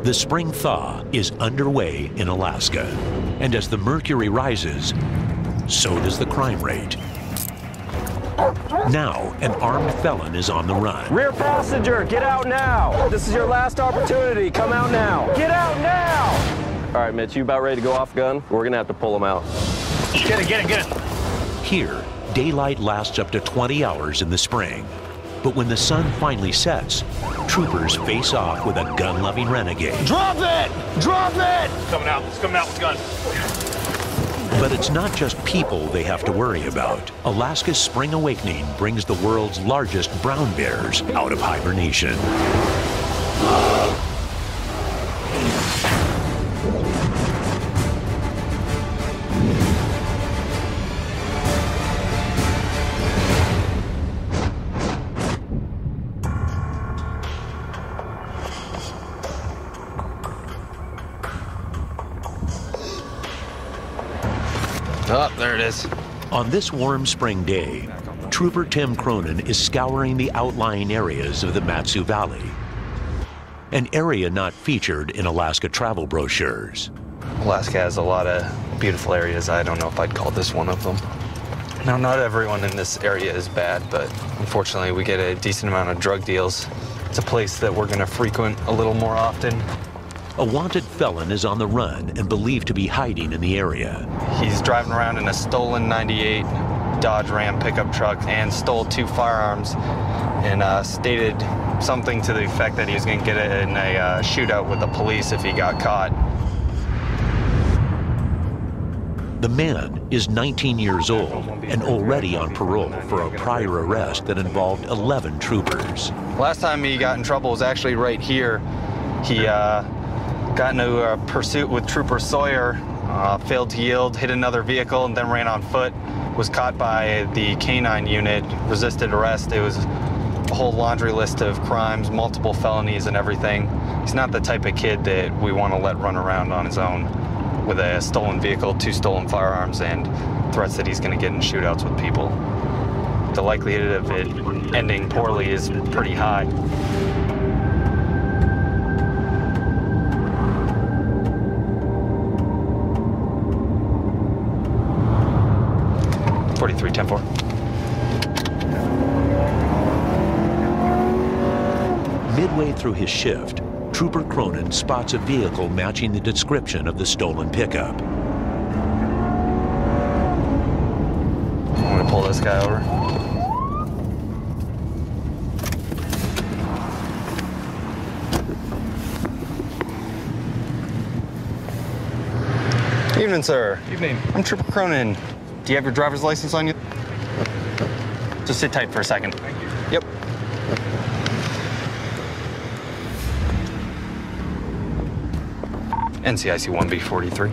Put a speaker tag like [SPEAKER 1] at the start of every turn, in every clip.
[SPEAKER 1] The spring thaw is underway in Alaska, and as the mercury rises, so does the crime rate. Now, an armed felon is on the run.
[SPEAKER 2] Rear passenger, get out now. This is your last opportunity. Come out now. Get out now. All right, Mitch, you about ready to go off gun? We're gonna have to pull him out.
[SPEAKER 3] Get it.
[SPEAKER 1] Here, daylight lasts up to 20 hours in the spring. But when the sun finally sets, troopers face off with a gun-loving renegade.
[SPEAKER 2] Drop it! Drop it!
[SPEAKER 3] It's coming out with gun.
[SPEAKER 1] But it's not just people they have to worry about. Alaska's spring awakening brings the world's largest brown bears out of hibernation.
[SPEAKER 4] Oh, there it is.
[SPEAKER 1] On this warm spring day, Trooper Tim Cronin is scouring the outlying areas of the Mat-Su Valley, an area not featured in Alaska travel brochures.
[SPEAKER 4] Alaska has a lot of beautiful areas. I don't know if I'd call this one of them. Now, not everyone in this area is bad, but unfortunately we get a decent amount of drug deals. It's a place that we're going to frequent a little more often.
[SPEAKER 1] A wanted felon is on the run and believed to be hiding in the area.
[SPEAKER 4] He's driving around in a stolen 98 Dodge Ram pickup truck and stole 2 firearms and stated something to the effect that he was going to get in a shootout with the police if he got caught.
[SPEAKER 1] The man is 19 years old and already on parole for a prior arrest that involved 11 troopers.
[SPEAKER 4] Last time he got in trouble was actually right here. He got into a pursuit with Trooper Sawyer, failed to yield, hit another vehicle, and then ran on foot. Was caught by the K-9 unit, resisted arrest. It was a whole laundry list of crimes, multiple felonies and everything. He's not the type of kid that we want to let run around on his own with a stolen vehicle, 2 stolen firearms, and threats that he's going to get in shootouts with people. The likelihood of it ending poorly is pretty high. .43, 10-4.
[SPEAKER 1] Midway through his shift, Trooper Cronin spots a vehicle matching the description of the stolen pickup.
[SPEAKER 4] I'm gonna pull this guy over. Evening, sir.
[SPEAKER 3] Evening.
[SPEAKER 4] I'm Trooper Cronin. Do you have your driver's license on you? Just sit tight for a second.
[SPEAKER 3] Thank you.
[SPEAKER 4] Yep. NCIC 1B43.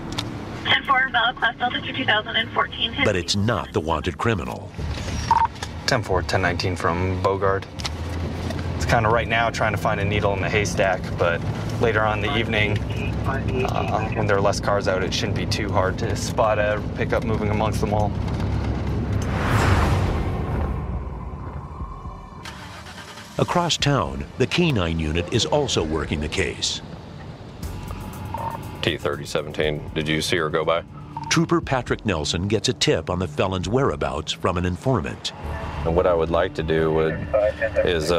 [SPEAKER 5] 10-4, valid class Delta for 2014.
[SPEAKER 1] But it's not the wanted criminal.
[SPEAKER 4] 10-4, 1019 from Bogard. It's kind of right now trying to find a needle in the haystack, but later on in the evening, when there are less cars out, it shouldn't be too hard to spot a pickup moving amongst them all.
[SPEAKER 1] Across town, the K-9 unit is also working the case.
[SPEAKER 6] T-3017, did you see her go by?
[SPEAKER 1] Trooper Patrick Nelson gets a tip on the felon's whereabouts from an informant.
[SPEAKER 6] And what I would like to do is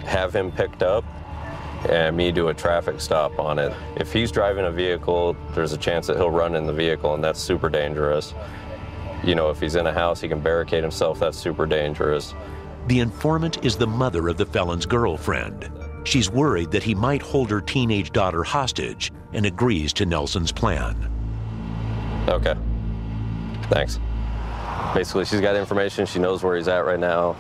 [SPEAKER 6] have him picked up and me do a traffic stop on it. If he's driving a vehicle, there's a chance that he'll run in the vehicle, and that's super dangerous. You know, if he's in a house, he can barricade himself, that's super dangerous.
[SPEAKER 1] The informant is the mother of the felon's girlfriend. She's worried that he might hold her teenage daughter hostage and agrees to Nelson's plan.
[SPEAKER 6] Okay, thanks. Basically, she's got information, she knows where he's at right now.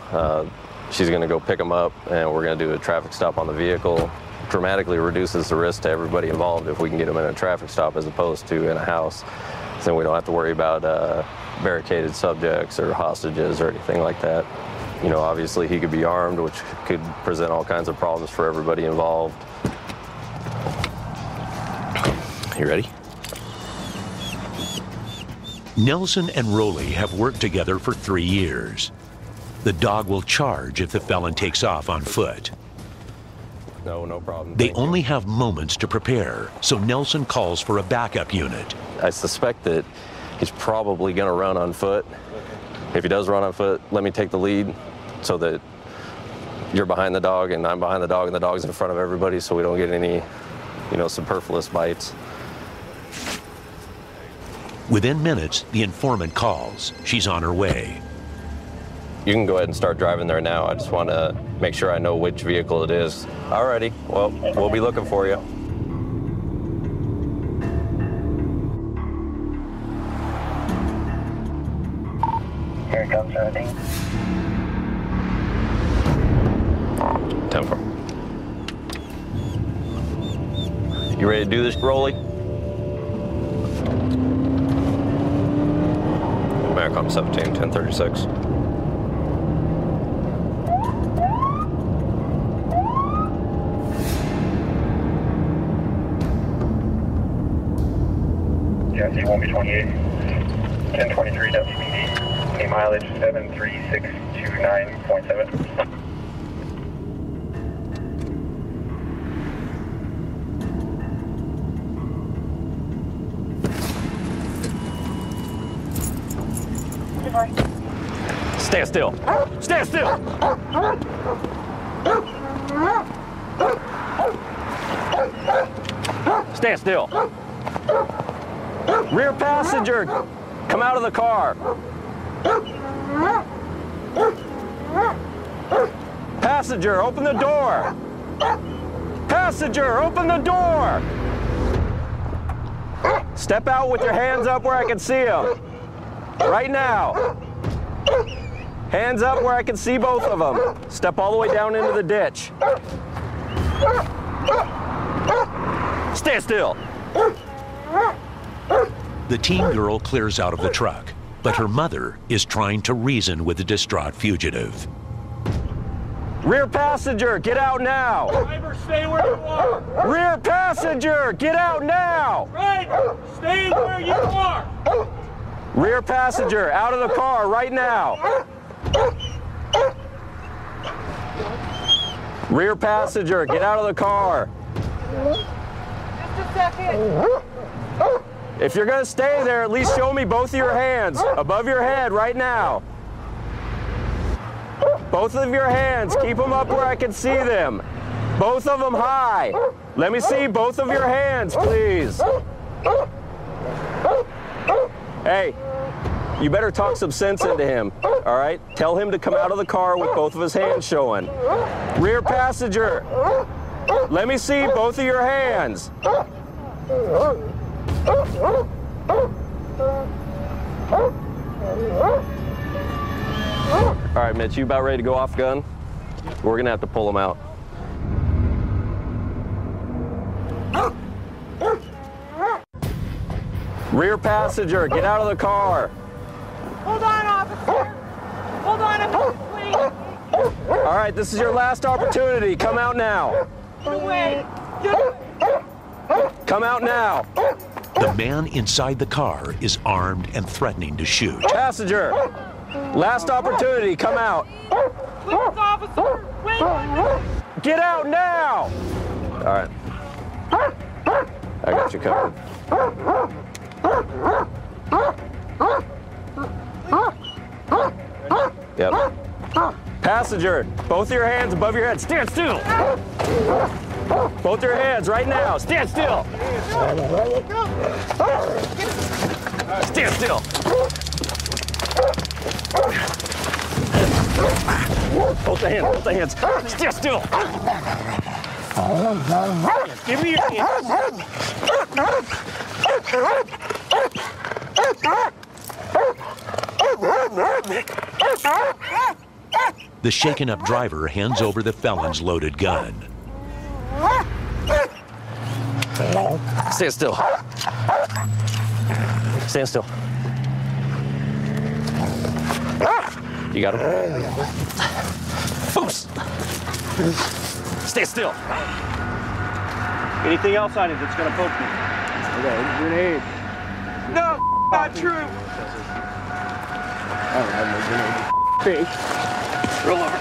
[SPEAKER 6] She's gonna go pick him up, and we're gonna do a traffic stop on the vehicle. Dramatically reduces the risk to everybody involved if we can get him in a traffic stop as opposed to in a house. Then we don't have to worry about barricaded subjects or hostages or anything like that. You know, obviously he could be armed, which could present all kinds of problems for everybody involved. You ready?
[SPEAKER 1] Nelson and Rowley have worked together for 3 years. The dog will charge if the felon takes off on foot.
[SPEAKER 6] No problem.
[SPEAKER 1] They
[SPEAKER 6] Thank you.
[SPEAKER 1] only have moments to prepare, so Nelson calls for a backup unit.
[SPEAKER 6] I suspect that he's probably going to run on foot. If he does run on foot, let me take the lead so that you're behind the dog and I'm behind the dog and the dog's in front of everybody so we don't get any, superfluous bites.
[SPEAKER 1] Within minutes, the informant calls. She's on her way.
[SPEAKER 6] You can go ahead and start driving there now. I just want to make sure I know which vehicle it is. Alrighty, well, we'll be looking for you.
[SPEAKER 7] Here it comes, everything.
[SPEAKER 6] 10-4. You ready to do this, Rolly? Maricom 17, 1036.
[SPEAKER 7] Yeah, C1B28, 1023 WPD, any mileage 73629.7.
[SPEAKER 2] Stand still. Stand still. Stand still. Rear passenger, come out of the car. Passenger, open the door. Passenger, open the door. Step out with your hands up where I can see them. Right now. Hands up where I can see both of them. Step all the way down into the ditch. Stand still.
[SPEAKER 1] The teen girl clears out of the truck, but her mother is trying to reason with the distraught fugitive.
[SPEAKER 2] Rear passenger, get out now.
[SPEAKER 3] Driver, stay where you are.
[SPEAKER 2] Rear passenger, get out now.
[SPEAKER 3] Driver, stay where you are.
[SPEAKER 2] Rear passenger, out of the car right now. Rear passenger, get out of the car.
[SPEAKER 8] Just a second.
[SPEAKER 2] If you're gonna stay there, at least show me both of your hands above your head right now. Both of your hands, keep them up where I can see them. Both of them high. Let me see both of your hands, please. Hey, you better talk some sense into him, all right? Tell him to come out of the car with both of his hands showing. Rear passenger, let me see both of your hands. All right, Mitch, you about ready to go off gun? We're gonna have to pull him out. Rear passenger, get out of the car.
[SPEAKER 8] Hold on, officer. Hold on, officer, please.
[SPEAKER 2] All right, this is your last opportunity. Come out now.
[SPEAKER 8] Get away. Get away.
[SPEAKER 2] Come out now.
[SPEAKER 1] The man inside the car is armed and threatening to shoot.
[SPEAKER 2] Passenger, last opportunity. Come out.
[SPEAKER 8] Please, officer. Wait.
[SPEAKER 2] Get out now. All right. I got you covered. Yep. Passenger, both of your hands above your head. Stand still. Both your hands right now. Stand still. Stand still. Both the hands. Both the hands. Stand still. Give me your hands.
[SPEAKER 1] The shaken-up driver hands over the felon's loaded gun.
[SPEAKER 2] Stand still. Stand still. You got him? Oops. Stand still.
[SPEAKER 3] Anything else on it that's gonna poke me?
[SPEAKER 9] Okay, grenade.
[SPEAKER 8] No, not true.
[SPEAKER 9] Face.
[SPEAKER 3] Roll over.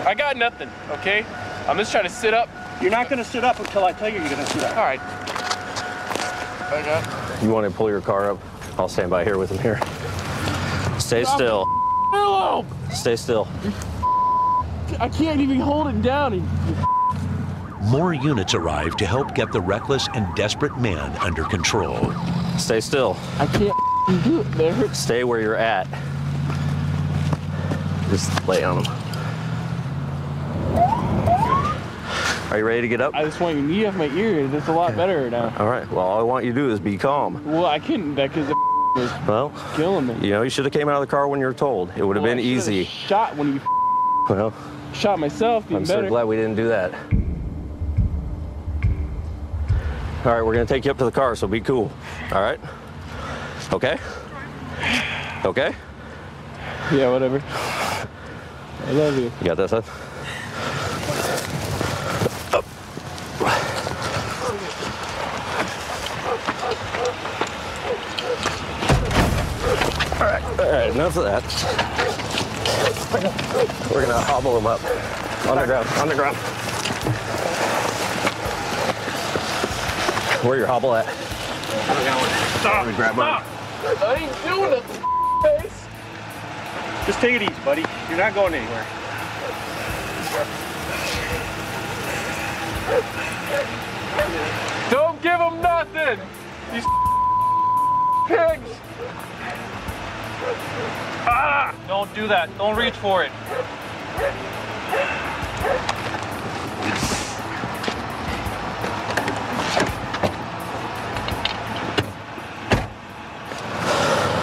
[SPEAKER 3] I got nothing, okay?
[SPEAKER 9] I'm just trying to sit up.
[SPEAKER 3] You're not going to sit up until I tell you you're going to sit up.
[SPEAKER 9] All right. Okay.
[SPEAKER 6] You want to pull your car up? I'll stand by here with him here. Stay still.
[SPEAKER 9] Hello.
[SPEAKER 6] Stay still.
[SPEAKER 9] I can't even hold it down.
[SPEAKER 1] More units arrive to help get the reckless and desperate man under control.
[SPEAKER 6] Stay still.
[SPEAKER 9] I can't do it, man.
[SPEAKER 6] Stay where you're at. Just lay on him. Are you ready to get up?
[SPEAKER 9] I just want your knee off my ear. It's a lot better now.
[SPEAKER 6] All right. Well, all I want you to do is be calm.
[SPEAKER 9] Well, I couldn't because it was killing me.
[SPEAKER 6] You know, you should have came out of the car when you were told. It would have been easy.
[SPEAKER 9] Shot when you
[SPEAKER 6] Well,
[SPEAKER 9] shot myself.
[SPEAKER 6] I'm so glad we didn't do that. All right, we're gonna take you up to the car, so be cool. All right? Okay? Okay?
[SPEAKER 9] Yeah, whatever. I love you.
[SPEAKER 6] You got this, huh? All right, enough of that. We're gonna hobble him up. On the ground, on the ground. Where your hobble at?
[SPEAKER 3] Stop.
[SPEAKER 6] Let me grab mine.
[SPEAKER 9] I ain't doing it, face.
[SPEAKER 3] Just take it easy, buddy. You're not going anywhere.
[SPEAKER 9] Don't give him nothing. These pigs. Ah! Don't do that. Don't reach for it.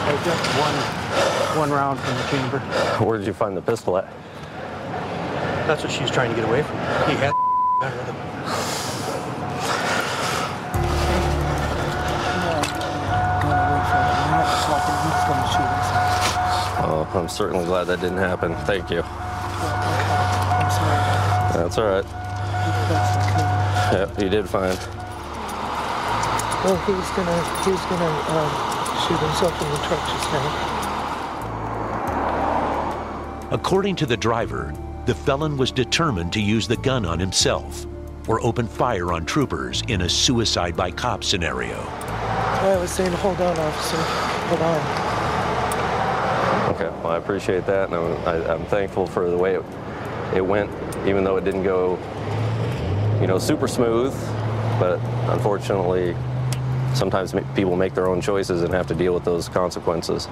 [SPEAKER 10] I got one round from the chamber.
[SPEAKER 6] Where did you find the pistol at?
[SPEAKER 10] That's what she was trying to get away from. He had got rid of it.
[SPEAKER 6] Oh, I'm certainly glad that didn't happen. Thank you.
[SPEAKER 10] I'm sorry.
[SPEAKER 6] That's all right. Yep, you did fine.
[SPEAKER 10] Well, he was gonna shoot himself in the truck just now.
[SPEAKER 1] According to the driver, the felon was determined to use the gun on himself or open fire on troopers in a suicide by cop scenario.
[SPEAKER 10] I was saying, hold on, officer. Hold on.
[SPEAKER 6] Okay, well, I appreciate that, and I'm thankful for the way it went, even though it didn't go, you know, super smooth. But unfortunately, sometimes people make their own choices and have to deal with those consequences.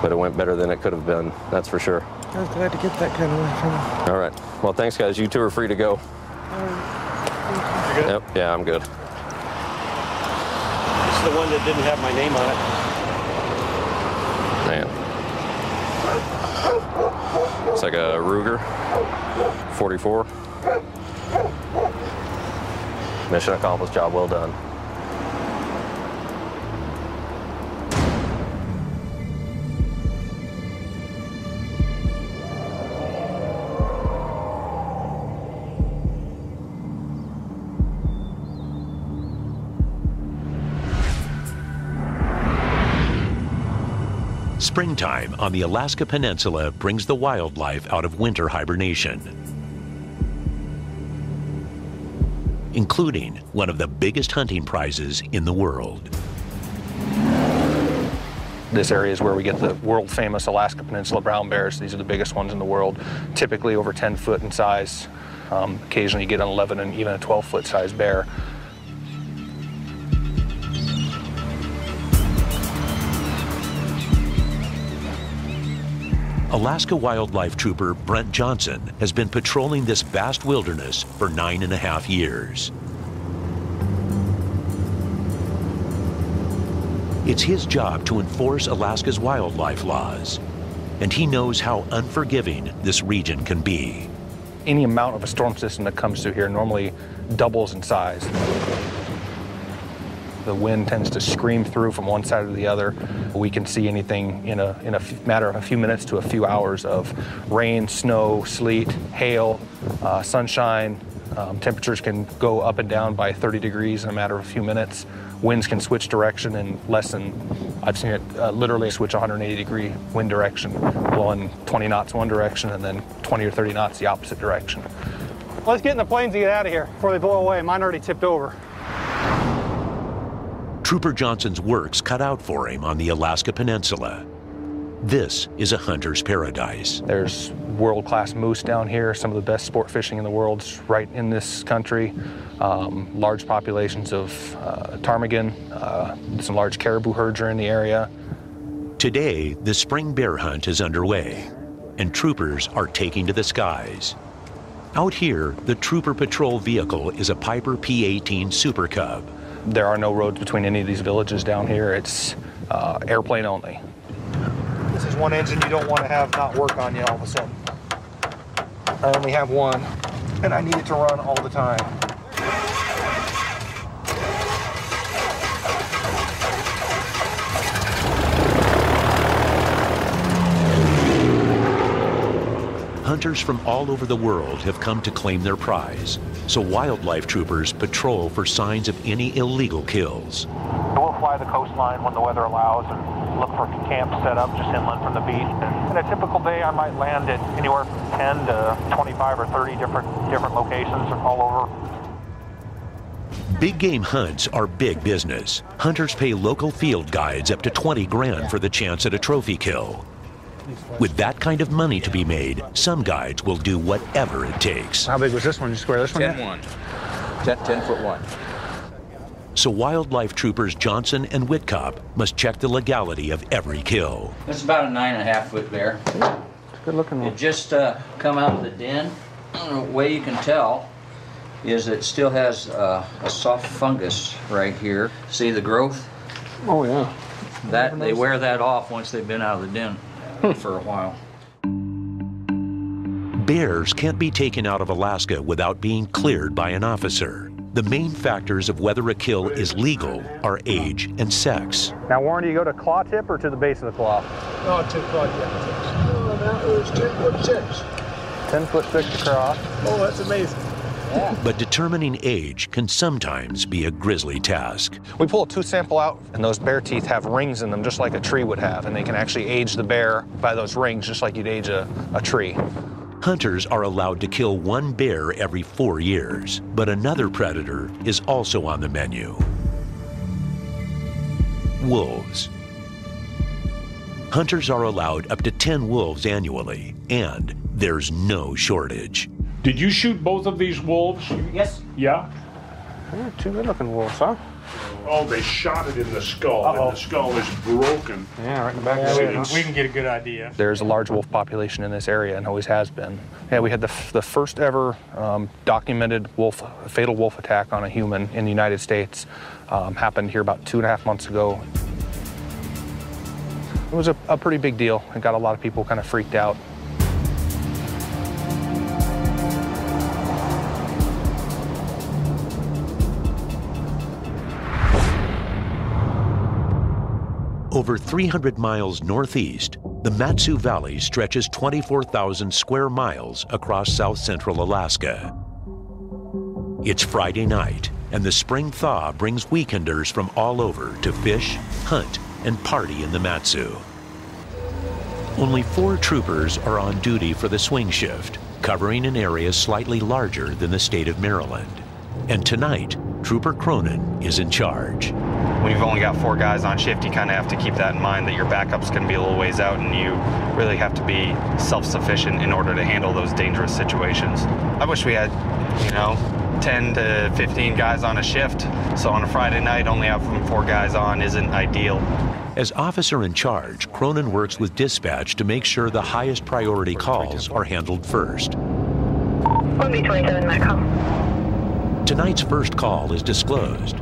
[SPEAKER 6] But it went better than it could have been, that's for sure.
[SPEAKER 10] I was glad to get that gun away from him.
[SPEAKER 6] All right. Well, thanks, guys. You two are free to go.
[SPEAKER 3] You good?
[SPEAKER 6] Yep. Yeah, I'm good.
[SPEAKER 3] This is the one that didn't have my name on it.
[SPEAKER 6] Man. It's like a Ruger 44. Mission accomplished. Job well done.
[SPEAKER 1] Springtime on the Alaska Peninsula brings the wildlife out of winter hibernation, including one of the biggest hunting prizes in the world.
[SPEAKER 11] This area is where we get the world-famous Alaska Peninsula brown bears. These are the biggest ones in the world, typically over 10 foot in size. Occasionally you get an 11 and even a 12-foot size bear.
[SPEAKER 1] Alaska Wildlife Trooper Brent Johnson has been patrolling this vast wilderness for 9.5 years. It's his job to enforce Alaska's wildlife laws, and he knows how unforgiving this region can be.
[SPEAKER 11] Any amount of a storm system that comes through here normally doubles in size. The wind tends to scream through from one side to the other. We can see anything in a matter of a few minutes to a few hours of rain, snow, sleet, hail, sunshine. Temperatures can go up and down by 30 degrees in a matter of a few minutes. Winds can switch direction in less than, I've seen it literally switch 180-degree wind direction, blowing 20 knots one direction and then 20 or 30 knots the opposite direction.
[SPEAKER 9] Let's get in the planes and get out of here before they blow away. Mine already tipped over.
[SPEAKER 1] Trooper Johnson's work's cut out for him on the Alaska Peninsula. This is a hunter's paradise.
[SPEAKER 11] There's world-class moose down here, some of the best sport fishing in the world's right in this country. Large populations of ptarmigan, some large caribou herds are in the area.
[SPEAKER 1] Today, the spring bear hunt is underway, and troopers are taking to the skies. Out here, the trooper patrol vehicle is a Piper P-18 Super Cub.
[SPEAKER 11] There are no roads between any of these villages down here. It's airplane only. This is one engine you don't want to have not work on you all of a sudden. I only have one, and I need it to run all the time.
[SPEAKER 1] Hunters from all over the world have come to claim their prize, so wildlife troopers patrol for signs of any illegal kills.
[SPEAKER 11] We'll fly the coastline when the weather allows and look for camps set up just inland from the beach. And in a typical day, I might land at anywhere from 10 to 25 or 30 different locations all over.
[SPEAKER 1] Big game hunts are big business. Hunters pay local field guides up to 20 grand for the chance at a trophy kill. With that kind of money to be made, some guides will do whatever it takes.
[SPEAKER 9] How big was this one? Did you square this one?
[SPEAKER 12] 10-1. 10-foot-1.
[SPEAKER 1] So wildlife troopers Johnson and Whitcop must check the legality of every kill.
[SPEAKER 12] This is about a 9.5-foot bear.
[SPEAKER 9] Good looking one.
[SPEAKER 12] It just come out of the den. The way you can tell is it still has a soft fungus right here. See the growth?
[SPEAKER 9] Oh yeah.
[SPEAKER 12] That they wear that off once they've been out of the den for a while.
[SPEAKER 1] Bears can't be taken out of Alaska without being cleared by an officer. The main factors of whether a kill is legal are age and sex.
[SPEAKER 11] Now, Warren, do you go to claw tip or to the base of the claw?
[SPEAKER 10] No, to claw tip. No, that was 10'6".
[SPEAKER 11] 10'6" across.
[SPEAKER 10] Oh, that's amazing.
[SPEAKER 1] But determining age can sometimes be a grisly task.
[SPEAKER 11] We pull a tooth sample out, and those bear teeth have rings in them, just like a tree would have, and they can actually age the bear by those rings, just like you'd age a tree.
[SPEAKER 1] Hunters are allowed to kill one bear every 4 years, but another predator is also on the menu. Wolves. Hunters are allowed up to 10 wolves annually, and there's no shortage.
[SPEAKER 13] Did you shoot both of these wolves?
[SPEAKER 12] Yes.
[SPEAKER 13] Yeah?
[SPEAKER 9] Yeah, two good-looking wolves, huh?
[SPEAKER 13] Oh, they shot it in the skull, and the skull is broken.
[SPEAKER 9] Yeah, right in the back of the head. We can get a good idea.
[SPEAKER 11] There's a large wolf population in this area and always has been. Yeah, we had the first ever documented fatal wolf attack on a human in the United States. Happened here about 2.5 months ago. It was a pretty big deal. It got a lot of people kind of freaked out.
[SPEAKER 1] Over 300 miles northeast, the Mat-Su Valley stretches 24,000 square miles across south-central Alaska. It's Friday night, and the spring thaw brings weekenders from all over to fish, hunt, and party in the Mat-Su. Only 4 troopers are on duty for the swing shift, covering an area slightly larger than the state of Maryland. And tonight, Trooper Cronin is in charge.
[SPEAKER 4] When you've only got 4 guys on shift, you kind of have to keep that in mind that your backup's going to be a little ways out, and you really have to be self-sufficient in order to handle those dangerous situations. I wish we had, 10 to 15 guys on a shift, so on a Friday night, only having 4 guys on isn't ideal.
[SPEAKER 1] As officer in charge, Cronin works with dispatch to make sure the highest priority calls are handled first.
[SPEAKER 5] 1B27 Metcom.
[SPEAKER 1] Tonight's first call is disclosed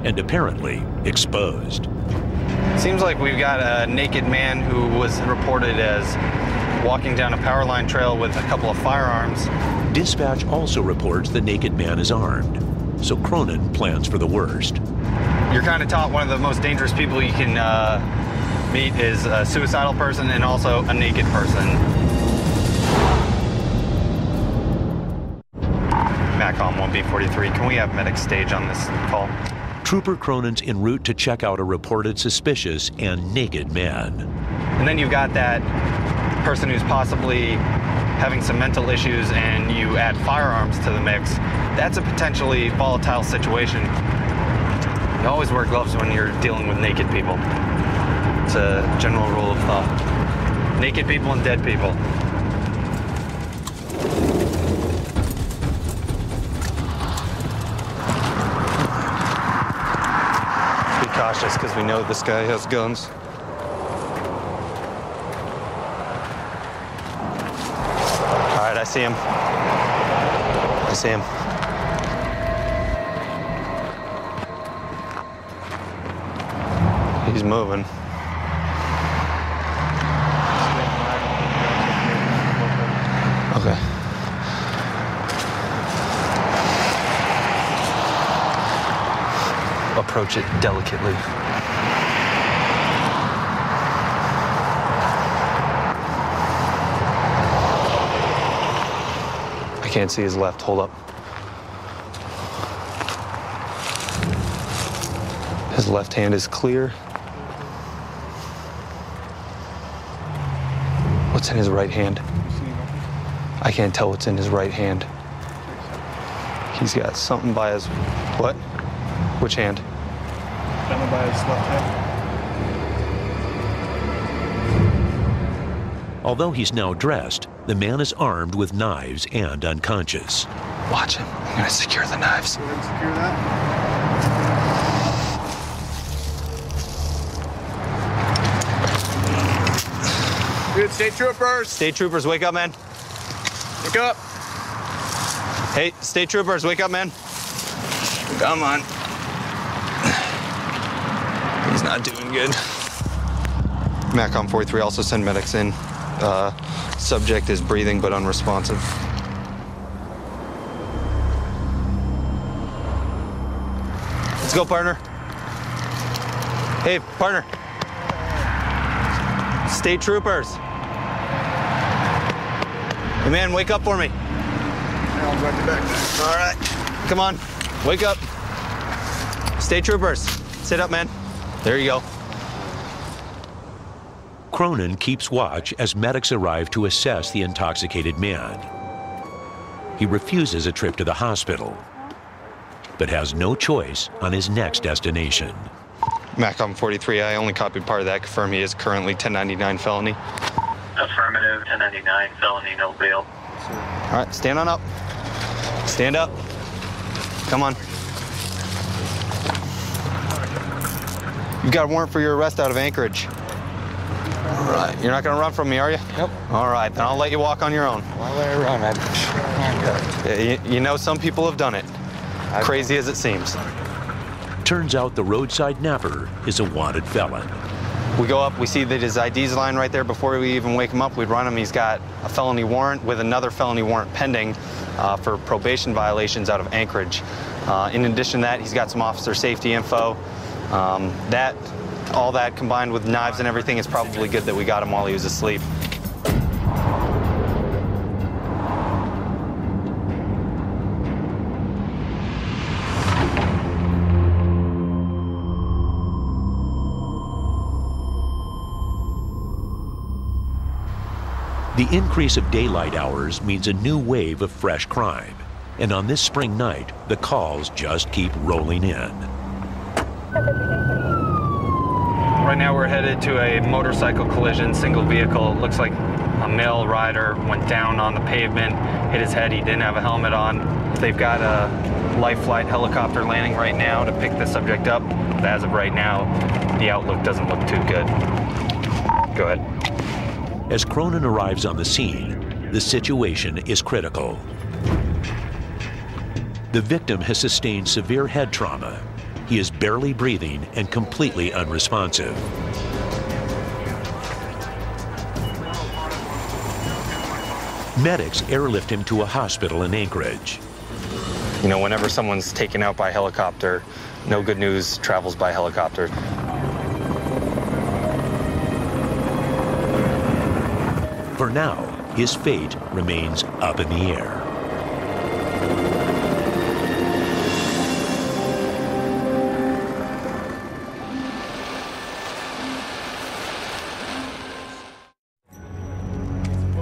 [SPEAKER 1] and apparently exposed.
[SPEAKER 4] Seems like we've got a naked man who was reported as walking down a power line trail with a couple of firearms.
[SPEAKER 1] Dispatch also reports the naked man is armed, so Cronin plans for the worst.
[SPEAKER 4] You're kind of taught one of the most dangerous people you can meet is a suicidal person and also a naked person. MACOM 1B43, can we have medic stage on this call?
[SPEAKER 1] Trooper Cronin's en route to check out a reported suspicious and naked man.
[SPEAKER 4] And then you've got that person who's possibly having some mental issues and you add firearms to the mix, that's a potentially volatile situation. You always wear gloves when you're dealing with naked people. It's a general rule of thumb. Naked people and dead people. Be cautious because we know this guy has guns. All right, I see him. I see him. He's moving. Okay. Approach it delicately. I can't see his left. Hold up. His left hand is clear. What's in his right hand? I can't tell what's in his right hand. He's got something by his... What? Which hand?
[SPEAKER 9] Something by his left hand.
[SPEAKER 1] Although he's now dressed, the man is armed with knives and unconscious.
[SPEAKER 4] Watch him. I'm gonna secure the knives.
[SPEAKER 9] Go ahead and secure that. Good, state troopers.
[SPEAKER 4] State troopers, wake up, man.
[SPEAKER 9] Wake up.
[SPEAKER 4] Hey, state troopers, wake up, man. Come on. He's not doing good. MACOM 43, also send medics in. Subject is breathing but unresponsive. Let's go, partner. Hey, partner. State troopers. Hey, man, wake up for me.
[SPEAKER 9] I'll drive you back.
[SPEAKER 4] All right, come on, wake up. State troopers, sit up, man. There you go.
[SPEAKER 1] Cronin keeps watch as medics arrive to assess the intoxicated man. He refuses a trip to the hospital, but has no choice on his next destination.
[SPEAKER 4] MACOM 43, I only copied part of that. Confirm he is currently 1099 felony.
[SPEAKER 7] Affirmative, 1099 felony, no bail.
[SPEAKER 4] All right, stand on up. Stand up. Come on. You've got a warrant for your arrest out of Anchorage. All right, you're not gonna run from me, are you?
[SPEAKER 14] Yep.
[SPEAKER 4] All right, then I'll let you walk on your own.
[SPEAKER 14] Why would I run?
[SPEAKER 4] You know, some people have done it. Crazy as it seems.
[SPEAKER 1] Turns out the roadside napper is a wanted felon.
[SPEAKER 4] We go up, we see that his ID's line right there. Before we even wake him up, we'd run him. He's got a felony warrant with another felony warrant pending for probation violations out of Anchorage. In addition to that, he's got some officer safety info. All that combined with knives and everything, it's probably good that we got him while he was asleep.
[SPEAKER 1] The increase of daylight hours means a new wave of fresh crime. And on this spring night, the calls just keep rolling in.
[SPEAKER 4] Right now we're headed to a motorcycle collision, single vehicle. It looks like a male rider went down on the pavement, hit his head. He didn't have a helmet on. They've got a life flight helicopter landing right now to pick the subject up. But as of right now, the outlook doesn't look too good. Go ahead.
[SPEAKER 1] As Cronin arrives on the scene, the situation is critical. The victim has sustained severe head trauma. He is barely breathing and completely unresponsive. Medics airlift him to a hospital in Anchorage.
[SPEAKER 4] You know, whenever someone's taken out by helicopter, no good news travels by helicopter.
[SPEAKER 1] For now, his fate remains up in the air.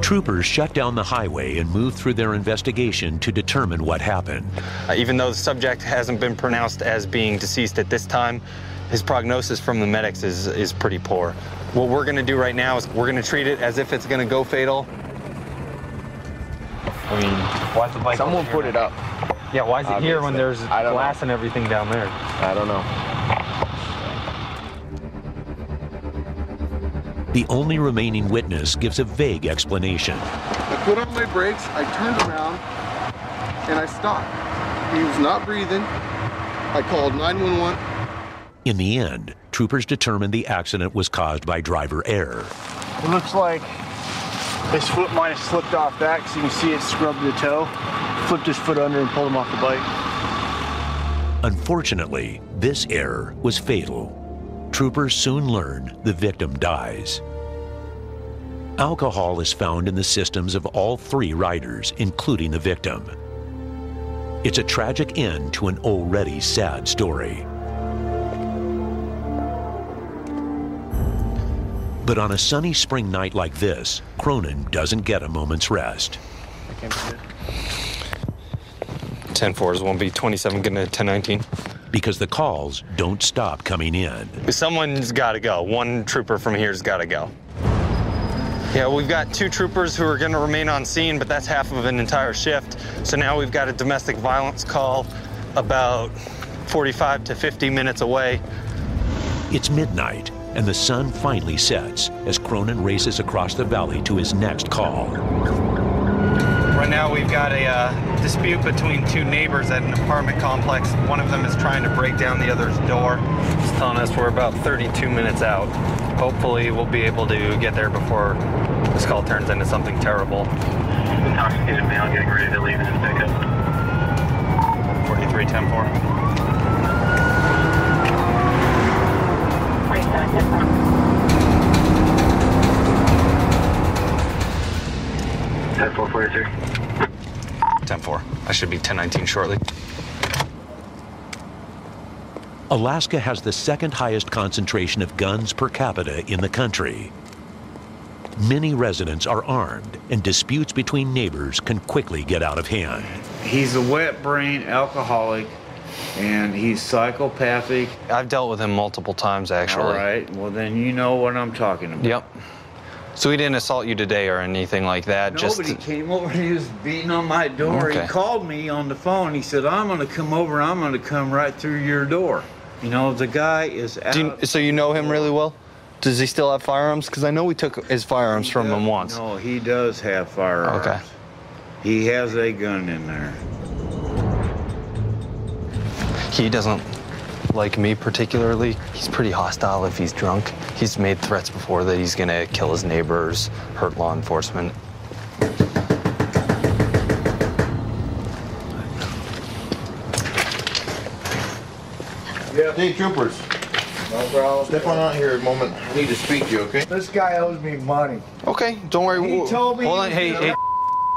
[SPEAKER 1] Troopers shut down the highway and moved through their investigation to determine what happened.
[SPEAKER 4] Even though the subject hasn't been pronounced as being deceased at this time, his prognosis from the medics is pretty poor. What we're going to do right now is we're going to treat it as if it's going to go fatal. I mean, why is the bike?
[SPEAKER 14] Someone put it up.
[SPEAKER 4] Yeah, why is it here when there's glass and everything down there?
[SPEAKER 14] I don't know.
[SPEAKER 1] The only remaining witness gives a vague explanation.
[SPEAKER 15] I put on my brakes, I turned around, and I stopped. He was not breathing. I called 911.
[SPEAKER 1] In the end, troopers determined the accident was caused by driver error.
[SPEAKER 3] It looks like his foot might have slipped off that because you can see it scrubbed the toe. Flipped his foot under and pulled him off the bike.
[SPEAKER 1] Unfortunately, this error was fatal. Troopers soon learn the victim dies. Alcohol is found in the systems of all 3 riders, including the victim. It's a tragic end to an already sad story. But on a sunny spring night like this, Cronin doesn't get a moment's rest.
[SPEAKER 4] 10-4 is 1B27 getting a 1019.
[SPEAKER 1] Because the calls don't stop coming in.
[SPEAKER 4] Someone's got to go. One trooper from here's got to go. Yeah, we've got 2 troopers who are going to remain on scene, but that's half of an entire shift. So now we've got a domestic violence call about 45 to 50 minutes away.
[SPEAKER 1] It's midnight, and the sun finally sets as Cronin races across the valley to his next call.
[SPEAKER 4] Right now we've got a dispute between 2 neighbors at an apartment complex. One of them is trying to break down the other's door. It's telling us we're about 32 minutes out. Hopefully we'll be able to get there before this call turns into something terrible.
[SPEAKER 7] Intoxicated male getting ready to leave in his pickup.
[SPEAKER 4] 43, 10-4.
[SPEAKER 7] 10-4-43.
[SPEAKER 4] 10-4. I should be 10-19 shortly.
[SPEAKER 1] Alaska has the 2nd highest concentration of guns per capita in the country. Many residents are armed, and disputes between neighbors can quickly get out of hand.
[SPEAKER 16] He's a wet brain alcoholic, and he's psychopathic.
[SPEAKER 4] I've dealt with him multiple times, actually.
[SPEAKER 16] All right, well then you know what I'm talking about.
[SPEAKER 4] Yep. So he didn't assault you today or anything like that?
[SPEAKER 16] Nobody came over. He was beating on my door.
[SPEAKER 4] Okay.
[SPEAKER 16] He called me on the phone. He said, I'm going to come over. I'm going to come right through your door. You know, the guy is out.
[SPEAKER 4] So you know him really well? Does he still have firearms? Because I know we took his firearms from him once.
[SPEAKER 16] No, he does have firearms.
[SPEAKER 4] Okay.
[SPEAKER 16] He has a gun in there.
[SPEAKER 4] He doesn't like me particularly. He's pretty hostile if he's drunk. He's made threats before that he's gonna kill his neighbors, hurt law enforcement.
[SPEAKER 15] Yeah. Hey, troopers.
[SPEAKER 16] No problem.
[SPEAKER 15] Step on out here a moment. I need to speak to you, okay?
[SPEAKER 16] This guy owes me money.
[SPEAKER 4] Okay, don't worry.
[SPEAKER 16] He told me.
[SPEAKER 4] Hold on, hey.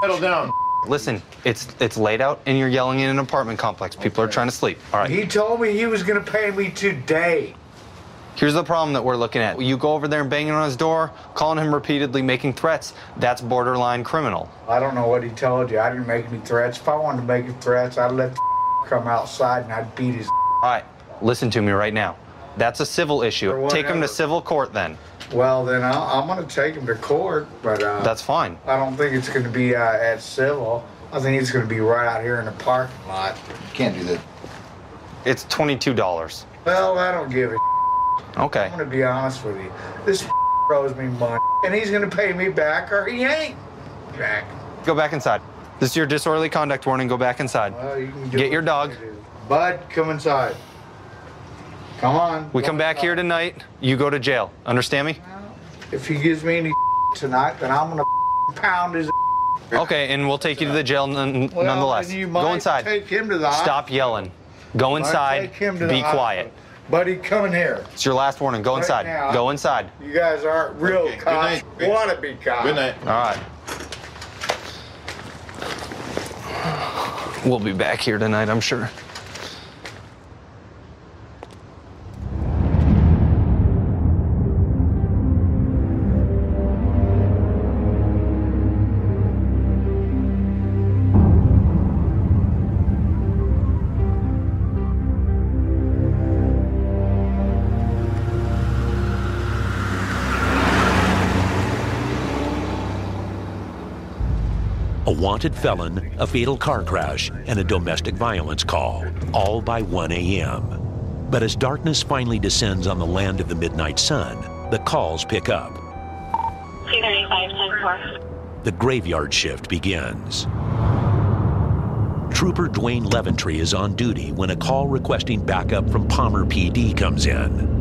[SPEAKER 15] Settle down.
[SPEAKER 4] Listen, it's late out and you're yelling in an apartment complex. People are trying to sleep. All right.
[SPEAKER 16] He told me he was gonna pay me today.
[SPEAKER 4] Here's the problem that we're looking at. You go over there and banging on his door, calling him repeatedly, making threats. That's borderline criminal.
[SPEAKER 16] I don't know what he told you. I didn't make any threats. If I wanted to make threats, I'd let the come outside and I'd beat his.
[SPEAKER 4] All right, listen to me right now. That's a civil issue. Take him to civil court then.
[SPEAKER 16] Well, then I'm going to take him to court, but
[SPEAKER 4] that's fine.
[SPEAKER 16] I don't think it's going to be at civil. I think it's going to be right out here in the parking lot.
[SPEAKER 15] You can't do that.
[SPEAKER 4] It's $22.
[SPEAKER 16] Well, I don't give a.
[SPEAKER 4] Okay.
[SPEAKER 16] I'm going to be honest with you. This owes me money, and he's going to pay me back, or he ain't back.
[SPEAKER 4] Go back inside. This is your disorderly conduct warning. Go back inside.
[SPEAKER 16] Well, you can do
[SPEAKER 4] Get your dog.
[SPEAKER 16] Bud, come inside. Come on.
[SPEAKER 4] We come back here tonight, you go to jail. Understand me?
[SPEAKER 16] If he gives me any tonight, then I'm going to pound his.
[SPEAKER 4] Okay, and we'll take you to the jail nonetheless.
[SPEAKER 16] You might
[SPEAKER 4] Go inside.
[SPEAKER 16] Take him to the
[SPEAKER 4] Stop yelling. Go inside. Be quiet.
[SPEAKER 16] Buddy, come in here.
[SPEAKER 4] It's your last warning. Go inside.
[SPEAKER 16] Now,
[SPEAKER 4] Go inside.
[SPEAKER 16] You guys aren't real cops. Want to be cops.
[SPEAKER 15] Good night.
[SPEAKER 4] All right. We'll be back here tonight, I'm sure.
[SPEAKER 1] a wanted felon, a fatal car crash, and a domestic violence call, all by 1 a.m. But as darkness finally descends on the land of the midnight sun, the calls pick up. The graveyard shift begins. Trooper Dwayne Leventry is on duty when a call requesting backup from Palmer PD comes in.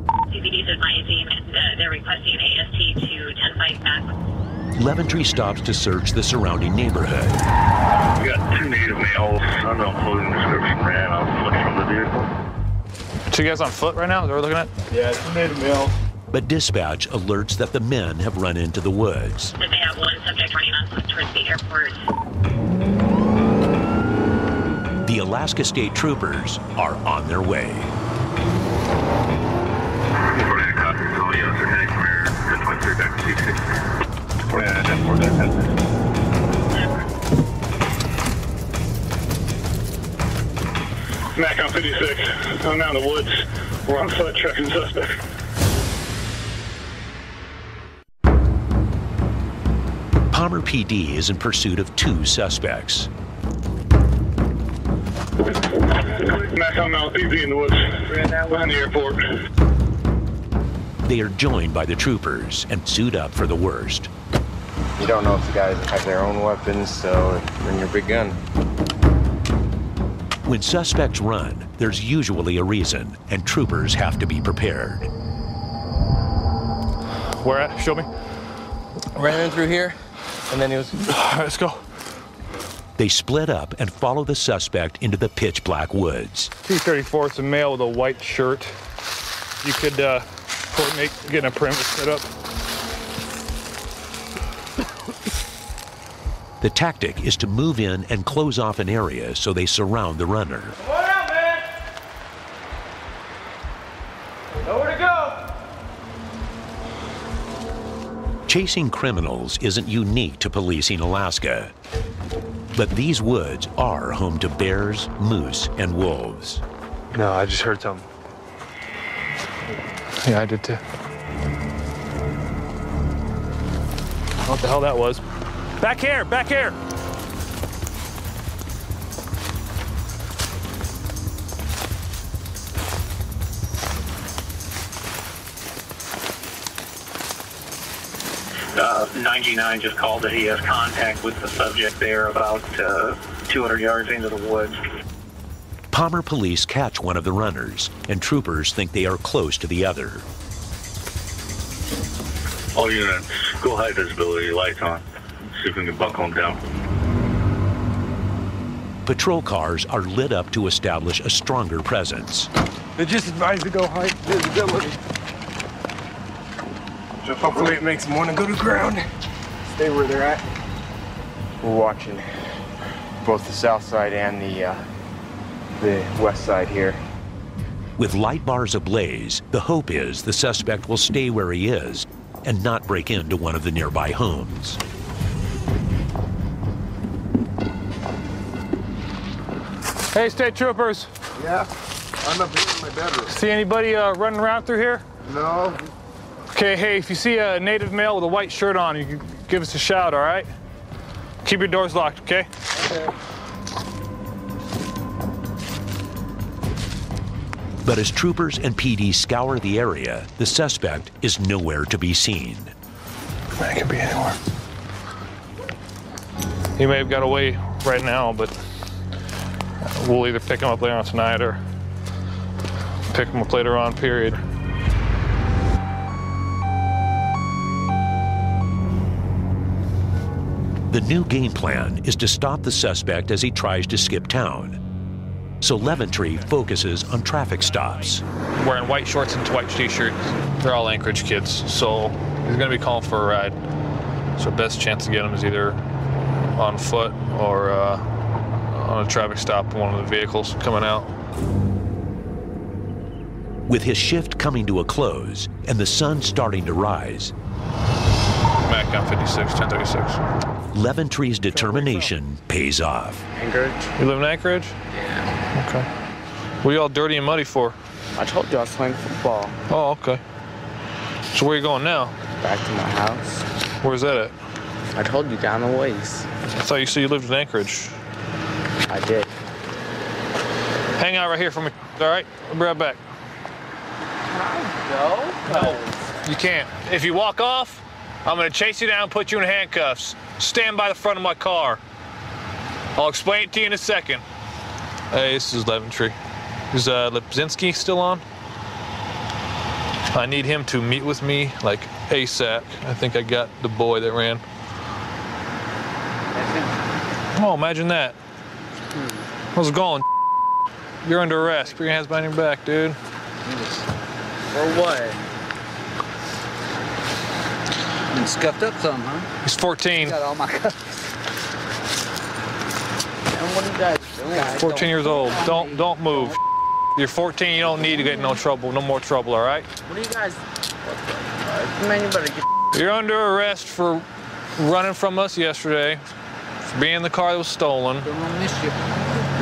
[SPEAKER 5] CPD is advising that they're requesting AST to 10-5 back.
[SPEAKER 1] Leventry stops to search the surrounding neighborhood.
[SPEAKER 7] We got 2 native males, unknown clothing description, ran off foot from the vehicle.
[SPEAKER 9] 2 guys on foot right now? Is that what we're looking at?
[SPEAKER 3] Yeah, 2 native males.
[SPEAKER 1] But dispatch alerts that the men have run into the woods.
[SPEAKER 5] That they have 1 subject running on foot towards the airport.
[SPEAKER 1] The Alaska State Troopers are on their way.
[SPEAKER 13] Mac on 56. I'm out in the woods. We're on foot tracking suspect.
[SPEAKER 1] Palmer PD is in pursuit of 2 suspects.
[SPEAKER 13] Mac on Mount PZ in the woods. Behind the airport.
[SPEAKER 1] They are joined by the troopers and suit up for the worst.
[SPEAKER 14] You don't know if the guys have their own weapons, so bring your big gun.
[SPEAKER 1] When suspects run, there's usually a reason, and troopers have to be prepared.
[SPEAKER 9] Where at? Show me.
[SPEAKER 14] Ran in through here, and then he was...
[SPEAKER 9] All right, let's go.
[SPEAKER 1] They split up and follow the suspect into the pitch black woods.
[SPEAKER 9] T-34, it's a male with a white shirt. You could coordinate getting a perimeter set up.
[SPEAKER 1] The tactic is to move in and close off an area so they surround the runner.
[SPEAKER 8] Come on out, man! Nowhere to go!
[SPEAKER 1] Chasing criminals isn't unique to policing Alaska. But these woods are home to bears, moose, and wolves.
[SPEAKER 9] No, I just heard something. Yeah, I did too. What the hell that was? Back here, back here!
[SPEAKER 7] Uh, 99 just called that he has contact with the subject there about 200 yards into the woods.
[SPEAKER 1] Palmer police catch one of the runners, and troopers think they are close to the other.
[SPEAKER 7] All units, go high visibility, lights on. See if we can buckle him down.
[SPEAKER 1] Patrol cars are lit up to establish a stronger presence.
[SPEAKER 3] They just advised to go high visibility. So hopefully it makes them want to go to ground. Stay where they're at. We're watching both the south side and the west side here.
[SPEAKER 1] With light bars ablaze, the hope is the suspect will stay where he is and not break into one of the nearby homes.
[SPEAKER 9] Hey, state troopers.
[SPEAKER 15] Yeah, I'm up here in my bedroom.
[SPEAKER 9] See anybody running around through here?
[SPEAKER 15] No.
[SPEAKER 9] Okay, hey, if you see a native male with a white shirt on, you can give us a shout, all right? Keep your doors locked, okay?
[SPEAKER 15] Okay.
[SPEAKER 1] But as troopers and PD scour the area, the suspect is nowhere to be seen.
[SPEAKER 9] Man, it could be anywhere. He may have got away right now, but we'll either pick him up later on tonight or pick him up later on, period.
[SPEAKER 1] The new game plan is to stop the suspect as he tries to skip town. So Leventry focuses on traffic stops.
[SPEAKER 9] Wearing white shorts and white t-shirts. They're all Anchorage kids, so he's gonna be calling for a ride. So best chance to get him is either on foot or on a traffic stop, one of the vehicles coming out.
[SPEAKER 1] With his shift coming to a close and the sun starting to rise,
[SPEAKER 9] Mac on 56, 1036.
[SPEAKER 1] Leventry's determination pays off.
[SPEAKER 14] Anchorage?
[SPEAKER 9] You live in Anchorage?
[SPEAKER 14] Yeah.
[SPEAKER 9] Okay. What are you all dirty and muddy for?
[SPEAKER 14] I told you I was playing football.
[SPEAKER 9] Oh, okay. So where are you going now?
[SPEAKER 14] Back to my house.
[SPEAKER 9] Where's that at?
[SPEAKER 17] I told you, down the ways.
[SPEAKER 9] I thought you said you lived in Anchorage.
[SPEAKER 17] I did.
[SPEAKER 9] Hang out right here for me, all right? I'll be right back.
[SPEAKER 17] No.
[SPEAKER 9] You can't. If you walk off, I'm gonna chase you down and put you in handcuffs. Stand by the front of my car. I'll explain it to you in a second. Hey, this is Leventry. Is Lipzinski still on? I need him to meet with me like ASAP. I think I got the boy that ran. Oh, imagine that. How's it going? You're under arrest. Put your hands behind your back, dude.
[SPEAKER 17] For what?
[SPEAKER 18] You scuffed up some, huh?
[SPEAKER 9] He's 14.
[SPEAKER 18] Got all my cuffs.
[SPEAKER 17] And what are you guys doing?
[SPEAKER 9] 14 years old. Don't move. You're 14. You don't need to get in no trouble. No more trouble. All right?
[SPEAKER 17] What are you guys? Man, you better get.
[SPEAKER 9] You're under arrest for running from us yesterday, for being in the car that was stolen.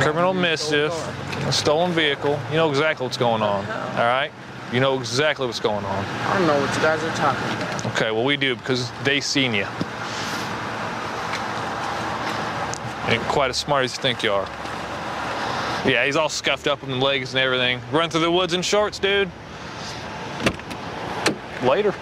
[SPEAKER 9] Criminal mischief. A stolen vehicle. You know exactly what's going on. All right? You know exactly what's going on.
[SPEAKER 17] I don't know what you guys are talking about.
[SPEAKER 9] Okay, well we do because they seen you. Ain't quite as smart as you think you are. Yeah, he's all scuffed up in the legs and everything. Run through the woods in shorts, dude. Later.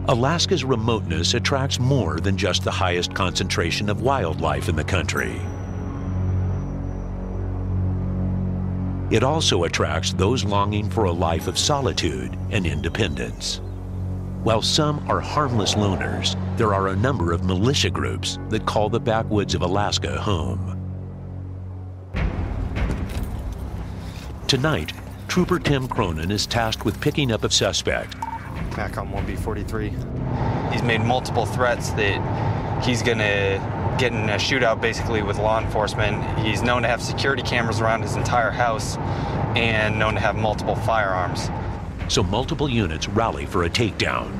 [SPEAKER 1] Alaska's remoteness attracts more than just the highest concentration of wildlife in the country. It also attracts those longing for a life of solitude and independence. While some are harmless loners, there are a number of militia groups that call the backwoods of Alaska home. Tonight, Trooper Tim Cronin is tasked with picking up a suspect.
[SPEAKER 4] Back on 1B43. He's made multiple threats that he's gonna get in a shootout basically with law enforcement. He's known to have security cameras around his entire house and known to have multiple firearms.
[SPEAKER 1] So multiple units rally for a takedown.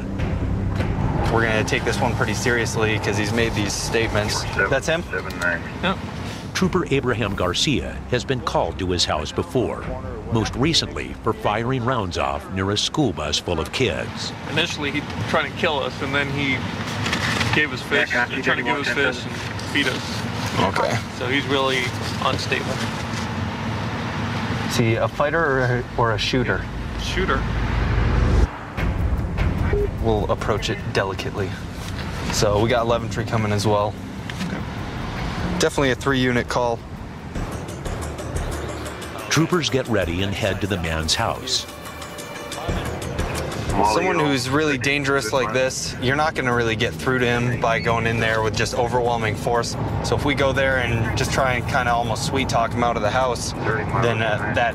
[SPEAKER 4] We're gonna take this one pretty seriously because he's made these statements. That's him?
[SPEAKER 13] 7-9.
[SPEAKER 9] Yep.
[SPEAKER 1] Trooper Abraham Garcia has been called to his house before, most recently for firing rounds off near a school bus full of kids.
[SPEAKER 9] Initially, he tried to kill us, and then he gave us fish. He tried to give us fish and feed us.
[SPEAKER 4] Okay.
[SPEAKER 9] So he's really unstable.
[SPEAKER 4] Is he a fighter or a shooter?
[SPEAKER 9] Shooter.
[SPEAKER 4] We'll approach it delicately. So we got Leventry coming as well.
[SPEAKER 9] Okay.
[SPEAKER 4] Definitely a 3-unit call.
[SPEAKER 1] Troopers get ready and head to the man's house.
[SPEAKER 4] Someone who's really dangerous like this, you're not going to really get through to him by going in there with just overwhelming force. So if we go there and just try and kind of almost sweet talk him out of the house, then that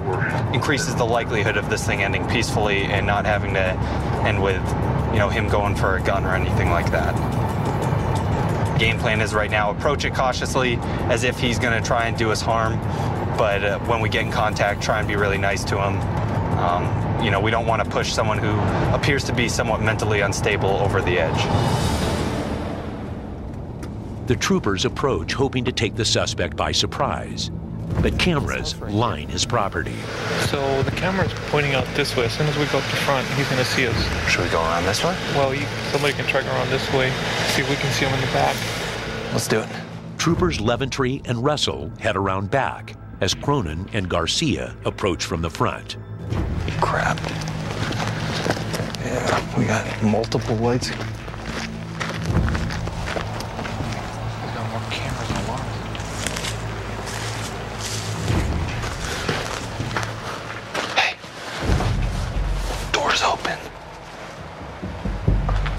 [SPEAKER 4] increases the likelihood of this thing ending peacefully and not having to end with, you know, him going for a gun or anything like that. Game plan is right now, approach it cautiously as if he's going to try and do us harm. But when we get in contact, try and be really nice to him. You know, we don't want to push someone who appears to be somewhat mentally unstable over the edge.
[SPEAKER 1] The troopers approach, hoping to take the suspect by surprise. But cameras line his property.
[SPEAKER 9] So the camera's pointing out this way. As soon as we go up the front, he's going to see us.
[SPEAKER 4] Should we go around this way?
[SPEAKER 9] Well, somebody can try around this way, see if we can see him in the back.
[SPEAKER 4] Let's do it.
[SPEAKER 1] Troopers Leventry and Russell head around back as Cronin and Garcia approach from the front.
[SPEAKER 4] Crap. Yeah, we got multiple lights.
[SPEAKER 9] We've got more cameras and alarms.
[SPEAKER 4] Hey, door's open.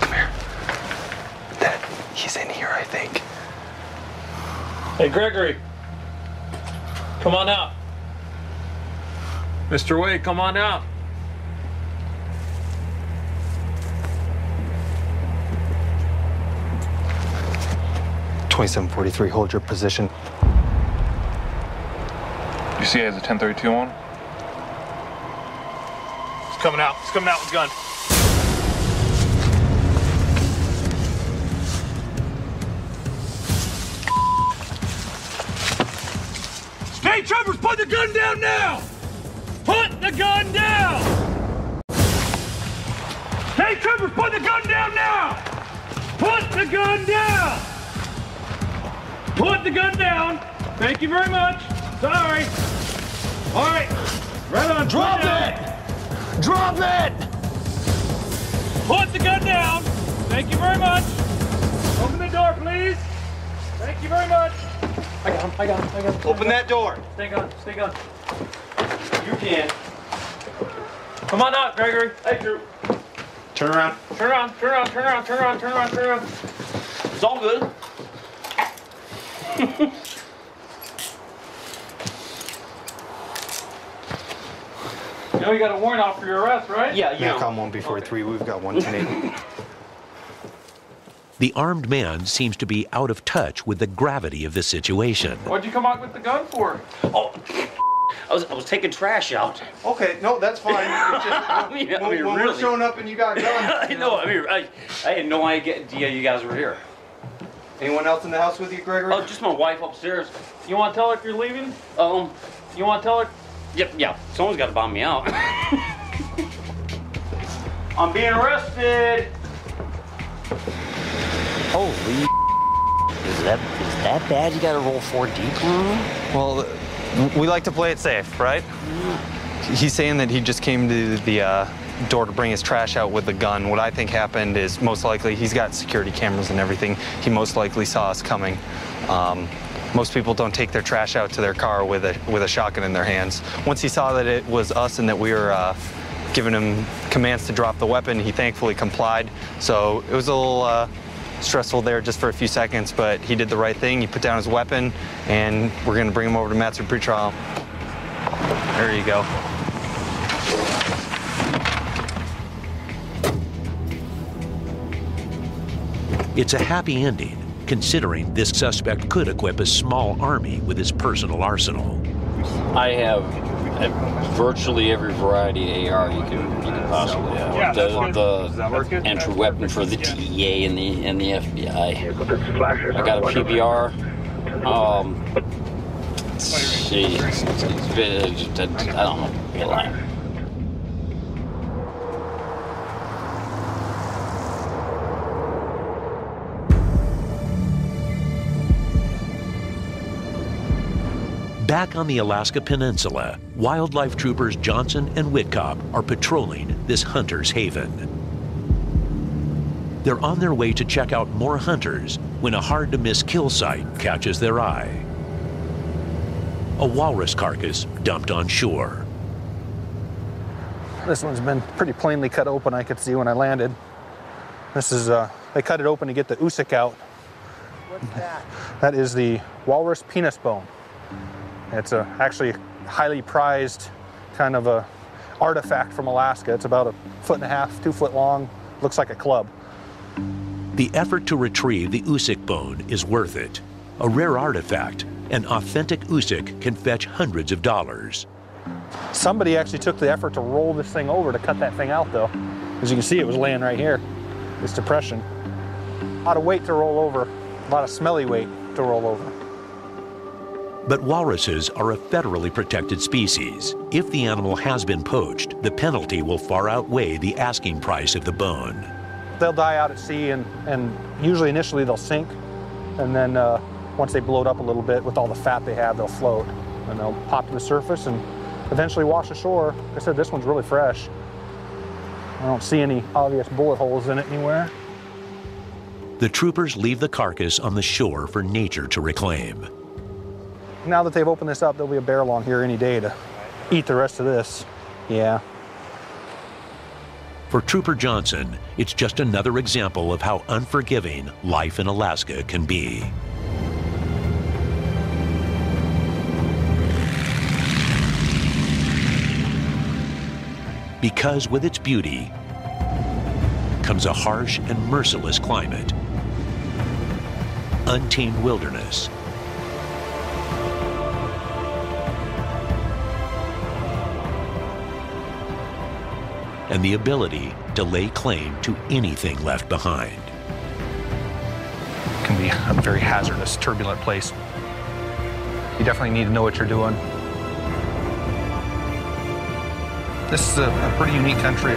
[SPEAKER 4] Come here. He's in here, I think.
[SPEAKER 9] Hey, Gregory. Come on out. Mr. Wade, come on out.
[SPEAKER 4] .2743, hold your position.
[SPEAKER 9] You see he has a 1032 on? He's coming out. He's coming out with a gun.
[SPEAKER 19] Hey, troopers, put the gun down now! Put the gun down! Hey, troopers, put the gun down now! Put the gun down! Put the gun down! Thank you very much. Sorry. All right. Right on. Drop it! Drop it! Put the gun down. Thank you very much. Open the door, please. Thank you very much.
[SPEAKER 11] I got him.
[SPEAKER 19] Open that door.
[SPEAKER 11] Stay gone.
[SPEAKER 19] You can. Come on out, Gregory. Hey, Drew.
[SPEAKER 3] Turn around.
[SPEAKER 19] Turn around. It's all good. You know you got a warrant out for your arrest, right?
[SPEAKER 4] Yeah, MACOM 1B43, we've got 110.
[SPEAKER 1] The armed man seems to be out of touch with the gravity of the situation.
[SPEAKER 19] What'd you come out with the gun for?
[SPEAKER 20] Oh, I was taking trash out.
[SPEAKER 3] Okay, no, that's fine. It's just, when
[SPEAKER 20] really.
[SPEAKER 3] we're showing up and you got a gun.
[SPEAKER 20] I had no idea you guys were here.
[SPEAKER 3] Anyone else in the house with you, Gregory?
[SPEAKER 20] Oh, just my wife upstairs.
[SPEAKER 19] You want to tell her if you're leaving? You want to tell her?
[SPEAKER 20] Yep, yeah. Someone's got to bomb me out.
[SPEAKER 19] I'm being arrested.
[SPEAKER 20] Holy is that bad? You got to roll 4 deep on?
[SPEAKER 4] Well, we like to play it safe, right? He's saying that he just came to the door to bring his trash out with a gun. What I think happened is most likely he's got security cameras and everything. He most likely saw us coming. Most people don't take their trash out to their car with a shotgun in their hands. Once he saw that it was us and that we were giving him commands to drop the weapon, he thankfully complied. So it was a little stressful there just for a few seconds, but he did the right thing. He put down his weapon, and we're going to bring him over to Matsu pretrial. There you go.
[SPEAKER 1] It's a happy ending, considering this suspect could equip a small army with his personal arsenal.
[SPEAKER 21] I have virtually every variety of AR you can possibly have.
[SPEAKER 19] Yeah,
[SPEAKER 21] the entry weapon for the DEA and the FBI. I got a PBR. I don't know.
[SPEAKER 1] Back on the Alaska Peninsula, wildlife troopers Johnson and Whitcop are patrolling this hunter's haven. They're on their way to check out more hunters when a hard-to-miss kill site catches their eye. A walrus carcass dumped on shore.
[SPEAKER 11] This one's been pretty plainly cut open, I could see when I landed. This is, they cut it open to get the oocyst out.
[SPEAKER 10] What's that?
[SPEAKER 11] That is the walrus penis bone. It's actually a highly prized kind of a artifact from Alaska. It's about 1.5 feet, 2 foot long, looks like a club.
[SPEAKER 1] The effort to retrieve the oocyst bone is worth it. A rare artifact, an authentic oocyst can fetch hundreds of dollars.
[SPEAKER 11] Somebody actually took the effort to roll this thing over to cut that thing out though. As you can see, it was laying right here, this depression. A lot of weight to roll over, a lot of smelly weight to roll over.
[SPEAKER 1] But walruses are a federally protected species. If the animal has been poached, the penalty will far outweigh the asking price of the bone.
[SPEAKER 11] They'll die out at sea and usually initially they'll sink. And then once they bloat up a little bit with all the fat they have, they'll float. And they'll pop to the surface and eventually wash ashore. Like I said, this one's really fresh. I don't see any obvious bullet holes in it anywhere.
[SPEAKER 1] The troopers leave the carcass on the shore for nature to reclaim.
[SPEAKER 11] Now that they've opened this up, there'll be a bear along here any day to eat the rest of this. Yeah.
[SPEAKER 1] For Trooper Johnson, it's just another example of how unforgiving life in Alaska can be. Because with its beauty comes a harsh and merciless climate, untamed wilderness, and the ability to lay claim to anything left behind.
[SPEAKER 11] It can be a very hazardous, turbulent place. You definitely need to know what you're doing. This is a pretty unique country.